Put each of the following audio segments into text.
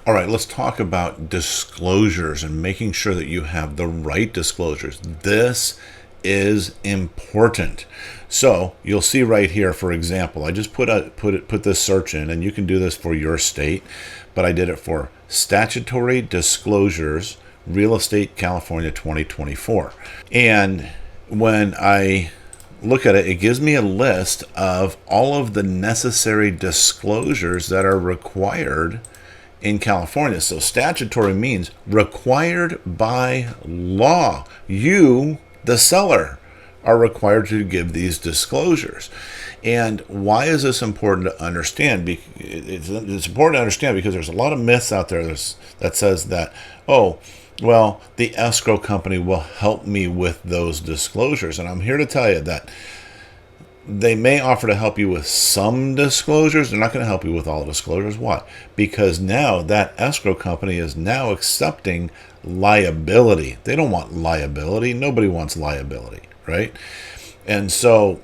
All right, let's talk about disclosures and making sure that you have the right disclosures. This is important. So you'll see right here, for example, I just put this search in, and you can do this for your state, but I did it for statutory disclosures, real estate, California 2024. And when I look at it, it gives me a list of all of the necessary disclosures that are required in California. So statutory means required by law. You, the seller, are required to give these disclosures. And why is this important to understand? It's important to understand because there's a lot of myths out there that says that, oh, well, the escrow company will help me with those disclosures. And I'm here to tell you that they may offer to help you with some disclosures. They're not going to help you with all disclosures. Why? Because now that escrow company is now accepting liability. They don't want liability. Nobody wants liability, right? And so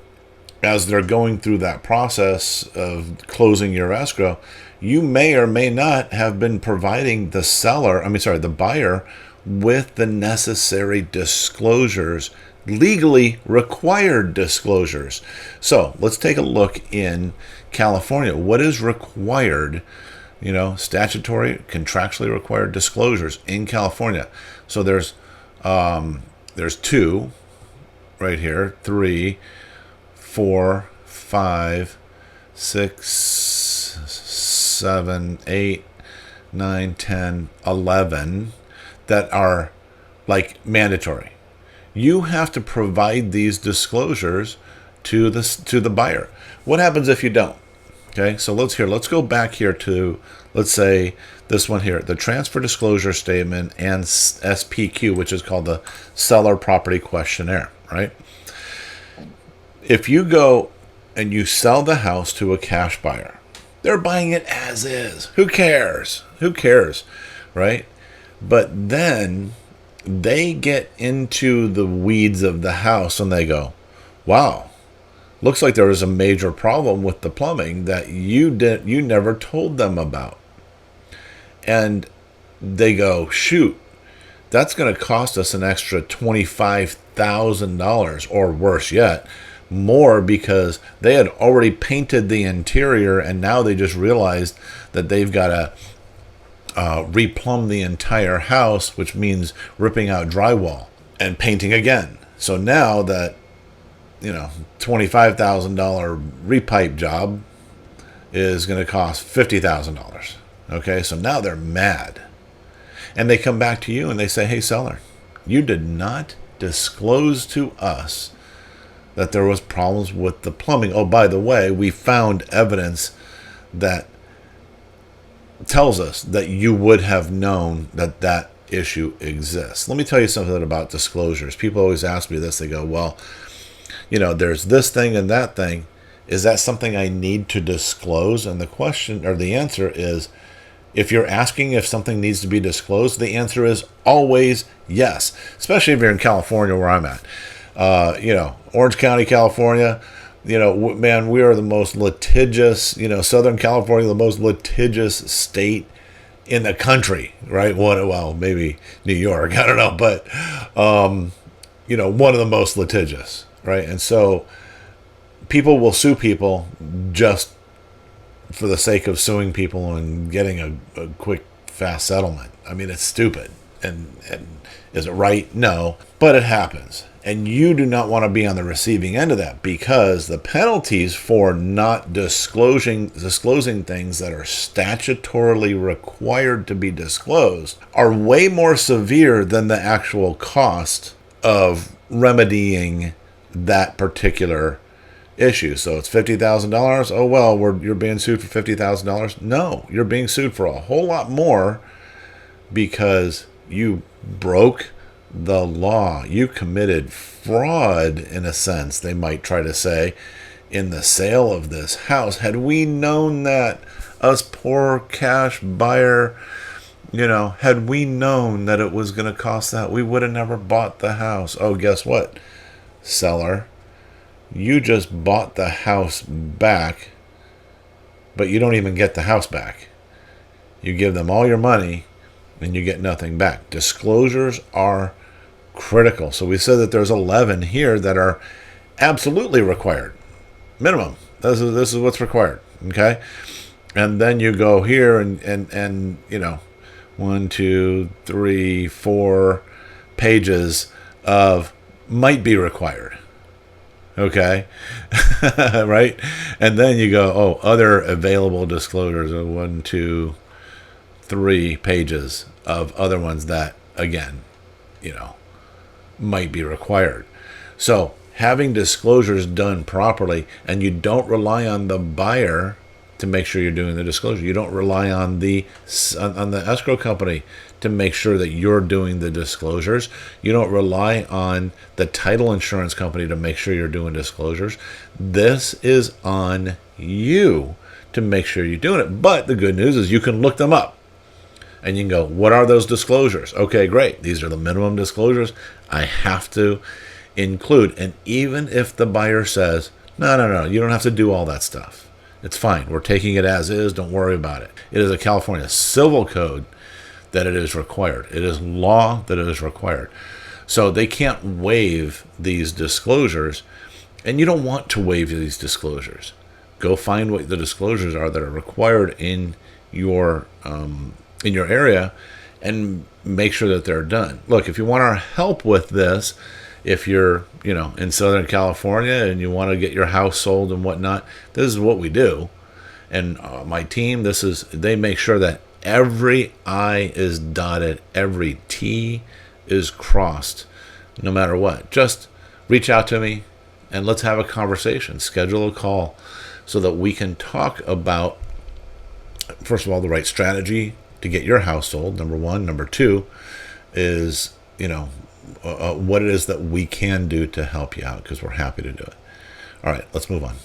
as they're going through that process of closing your escrow, you may or may not have been providing the buyer with the necessary disclosures, legally required disclosures. So let's take a look in California. What is required, statutory, contractually required disclosures in California? So there's two right here, 3, 4, 5, 6, 7, 8, 9, 10, 11 that are like mandatory. You have to provide these disclosures to the buyer. What happens if you don't? Okay, so let's go back here to, let's say this one here, the transfer disclosure statement and SPQ, which is called the seller property questionnaire, right? If you go and you sell the house to a cash buyer, they're buying it as is. Who cares? Who cares, right? But then they get into the weeds of the house and they go, wow, looks like there was a major problem with the plumbing that you never told them about. And they go, shoot, that's going to cost us an extra $25,000, or worse yet, more, because they had already painted the interior and now they just realized that they've got to replumb the entire house, which means ripping out drywall and painting again. So now that $25,000 repipe job is going to cost $50,000. Okay, so now they're mad, and they come back to you and they say, "Hey, seller, you did not disclose to us that there was problems with the plumbing. Oh, by the way, we found evidence that tells us that you would have known that issue exists." Let me tell you something about disclosures. People always ask me this. They go, well, there's this thing and that thing. Is that something I need to disclose? And the question, or the answer is, if you're asking if something needs to be disclosed, the answer is always yes, especially if you're in California where I'm at. Orange County, California, man, we are the most litigious, Southern California, the most litigious state in the country, right? Well, maybe New York, I don't know, but, one of the most litigious, right? And so people will sue people just for the sake of suing people and getting a quick, fast settlement. I mean, it's stupid. And is it right? No, but it happens. And you do not want to be on the receiving end of that, because the penalties for not disclosing things that are statutorily required to be disclosed are way more severe than the actual cost of remedying that particular issue. So it's $50,000. Oh, well, you're being sued for $50,000. No, you're being sued for a whole lot more, because you broke the law. You committed fraud, in a sense, they might try to say, in the sale of this house. Had we known that, us poor cash buyer, had we known that it was going to cost that, we would have never bought the house. Oh, guess what, seller? You just bought the house back, but you don't even get the house back. You give them all your money and you get nothing back. Disclosures are critical. So we said that there's 11 here that are absolutely required. Minimum. This is what's required. Okay? And then you go here and 1, 2, 3, 4 pages of might be required. Okay? Right? And then you go, oh, other available disclosures. 1, 2, 3 pages of other ones that, again, might be required. So having disclosures done properly, and you don't rely on the buyer to make sure you're doing the disclosure. You don't rely on the escrow company to make sure that you're doing the disclosures. You don't rely on the title insurance company to make sure you're doing disclosures. This is on you to make sure you're doing it. But the good news is you can look them up. And you can go, what are those disclosures? Okay, great. These are the minimum disclosures I have to include. And even if the buyer says, no, you don't have to do all that stuff. It's fine. We're taking it as is. Don't worry about it. It is a California civil code that it is required. It is law that it is required. So they can't waive these disclosures. And you don't want to waive these disclosures. Go find what the disclosures are that are required in your area and make sure that they're done. Look, if you want our help with this, if you're, in Southern California and you want to get your house sold and whatnot, this is what we do. And my team, they make sure that every I is dotted, every T is crossed, no matter what. Just reach out to me and let's have a conversation. Schedule a call so that we can talk about, first of all, the right strategy to get your house sold, number one. Number two is, what it is that we can do to help you out, because we're happy to do it. All right, let's move on.